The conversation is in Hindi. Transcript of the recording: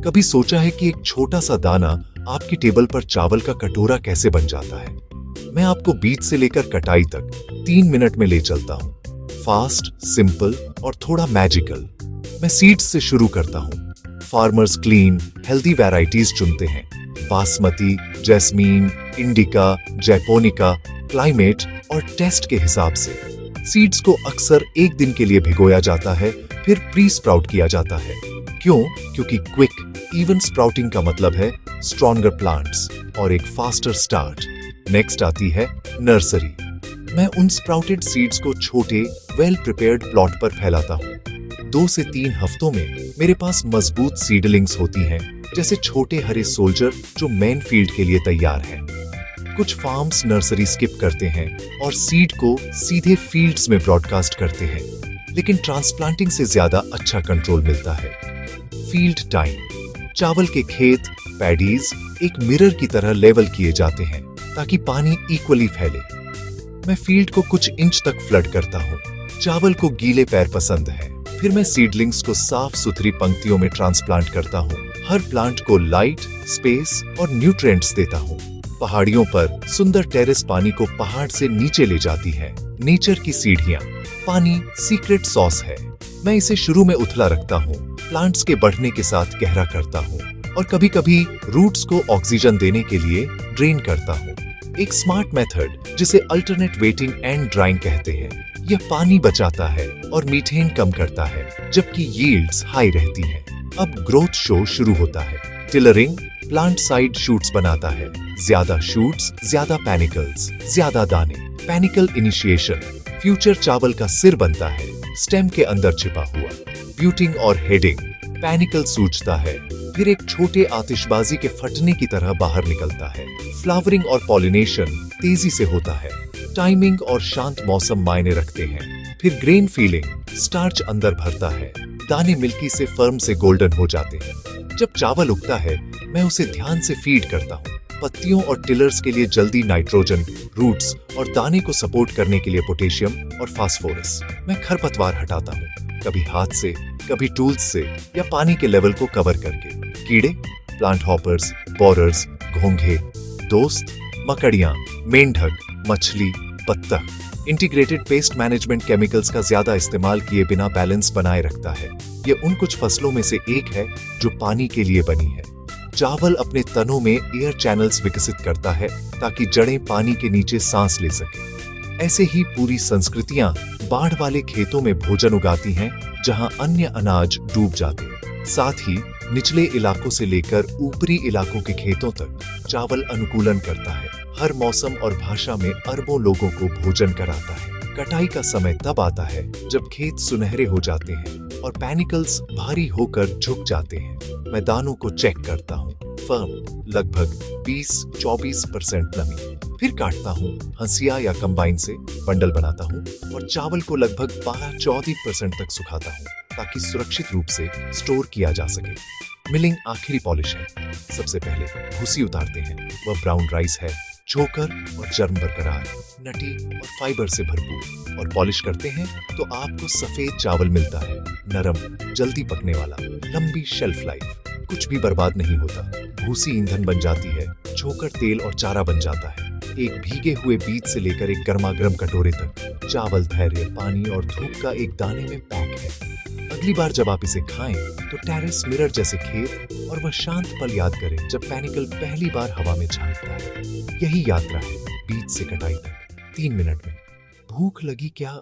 कभी सोचा है कि एक छोटा सा दाना आपकी टेबल पर चावल का कटोरा कैसे बन जाता है? मैं आपको बीज से लेकर कटाई तक 3 मिनट में ले चलता हूँ। फास्ट, सिंपल और थोड़ा मैजिकल। मैं सीड्स से शुरू करता हूँ। फार्मर्स क्लीन, हेल्दी वैरायटीज चुनते हैं। Basmati, jasmine, indica, japonica, climate और टेस्ट के हिसाब से। सीड्स को अक्सर एक दिन के लिए भिगोया जाता है, फिर प्री स्प्राउट किया जाता है। क्यों? क्योंकि क्विक, इवन स्प्राउटिंग का मतलब है स्ट्रॉन्गर प्लांट्स और एक फास्टर स्टार्ट। नेक्स्ट आती है नर्सरी। मैं उन स्प्राउटेड सीड्स को छोटे, वेल प्रिपेयर्ड प्लॉट पर फैलाता हूँ। 2 से 3 हफ्तों में मेरे पास मजबूत सीडलिंग्स होती हैं, जैसे छोटे हरे सोल्जर जो मेन फील्ड के लिए तैयार हैं। कुछ फार्म्स नर्सरी स्किप करते हैं और सीड को सीधे फील्ड्स में ब्रॉडकास्ट करते हैं, लेकिन ट्रांसप्लांटिंग से ज्यादा अच्छा कंट्रोल मिलता है। Field time. चावल के खेत, पैडीज एक मिरर की तरह लेवल किए जाते हैं ताकि पानी इक्वली फैले। मैं फील्ड को कुछ इंच तक फ्लड करता हूँ। चावल को गीले पैर पसंद है। फिर मैं सीडलिंग्स को साफ सुथरी पंक्तियों में ट्रांसप्लांट करता हूँ। हर प्लांट को लाइट, स्पेस और न्यूट्रिएंट्स देता हूँ। पहाड़ियों पर सुंदर टेरेस पानी को पहाड़ से नीचे ले जाती है। नेचर की सीढ़ियाँ। पानी सीक्रेट सॉस है। मैं इसे शुरू में उथला रखता हूँ, प्लांट्स के बढ़ने के साथ गहरा करता हूँ और कभी-कभी रूट्स को ऑक्सीजन देने के लिए ड्रेन करता हूँ। एक स्मार्ट मेथड जिसे अल्टरनेट वेटिंग एंड ड्राइंग कहते हैं। यह पानी बचाता है और मीथेन कम करता है, जबकि यील्ड्स हाई रहती हैं। अब ग्रोथ शो शुरू होता है। टिलरिंग प्लांट साइड शूट्स बनाता है। ज्यादा शूट्स, ज्यादा पैनिकल्स, ज्यादा दाने। पैनिकल इनिशिएशन फ्यूचर चावल का सिर बनता है, स्टेम के अंदर छिपा हुआ। ब्यूटिंग और हेडिंग पैनिकल सूझता है, फिर एक छोटे आतिशबाजी के फटने की तरह बाहर निकलता है। फ्लावरिंग और पॉलिनेशन तेजी से होता है। टाइमिंग और शांत मौसम मायने रखते हैं। फिर ग्रेन फीलिंग स्टार्च अंदर भरता है। दाने मिल्की से फर्म से गोल्डन हो जाते हैं। जब चावल उगता है, मैं उसे ध्यान से फीड करता हूँ। पत्तियों और टिलर्स के लिए जल्दी नाइट्रोजन, रूट्स और दाने को सपोर्ट करने के लिए पोटेशियम और फास्फोरस। मैं खरपतवार हटाता हूँ, कभी हाथ से, कभी टूल्स से या पानी के लेवल को कवर करके। कीड़े प्लांट हॉपर्स, बोरर्स, घोंघे, दोस्त मकड़ियाँ, मेंढक, मछली, बत्तख। इंटीग्रेटेड पेस्ट मैनेजमेंट केमिकल्स का ज्यादा इस्तेमाल किए बिना बैलेंस बनाए रखता है। ये उन कुछ फसलों में से एक है जो पानी के लिए बनी है। चावल अपने तनों में एयर चैनल्स विकसित करता है ताकि जड़ें पानी के नीचे सांस ले सकें। ऐसे ही पूरी संस्कृतियां बाढ़ वाले खेतों में भोजन उगाती हैं, जहां अन्य अनाज डूब जाते हैं। साथ ही निचले इलाकों से लेकर ऊपरी इलाकों के खेतों तक चावल अनुकूलन करता है। हर मौसम और भाषा में अरबों लोगों को भोजन कराता है। कटाई का समय तब आता है जब खेत सुनहरे हो जाते हैं और पैनिकल्स भारी होकर झुक जाते हैं। मैं दानों को चेक करता हूँ। फर्म लगभग 20-24% नमी। फिर काटता हूँ हंसिया या कंबाइन से, बंडल बनाता हूँ और चावल को लगभग 12-14% तक सुखाता हूँ ताकि सुरक्षित रूप से स्टोर किया जा सके। मिलिंग आखिरी पॉलिश है। सबसे पहले भूसी उतारते हैं। वह ब्राउन राइस है, चोकर और चर्म बरकरार, नटी और फाइबर से भरपूर। और पॉलिश करते हैं तो आपको सफेद चावल मिलता है, नरम, जल्दी पकने वाला, लंबी शेल्फ लाइफ। कुछ भी बर्बाद नहीं होता। भूसी ईंधन बन जाती है, चोकर तेल और चारा बन जाता है। एक भीगे हुए बीज से लेकर एक गर्मागर्म कटोरे तक, चावल धैर्य, पानी और धूप का एक दाने में पैक है। अगली बार जब आप इसे खाएं तो टेरेस मिरर जैसे खेत और वह शांत पल याद करें जब पैनिकल पहली बार हवा में झांकता है। यही यात्रा है बीज से कटाई तक, 3 मिनट में। भूख लगी क्या?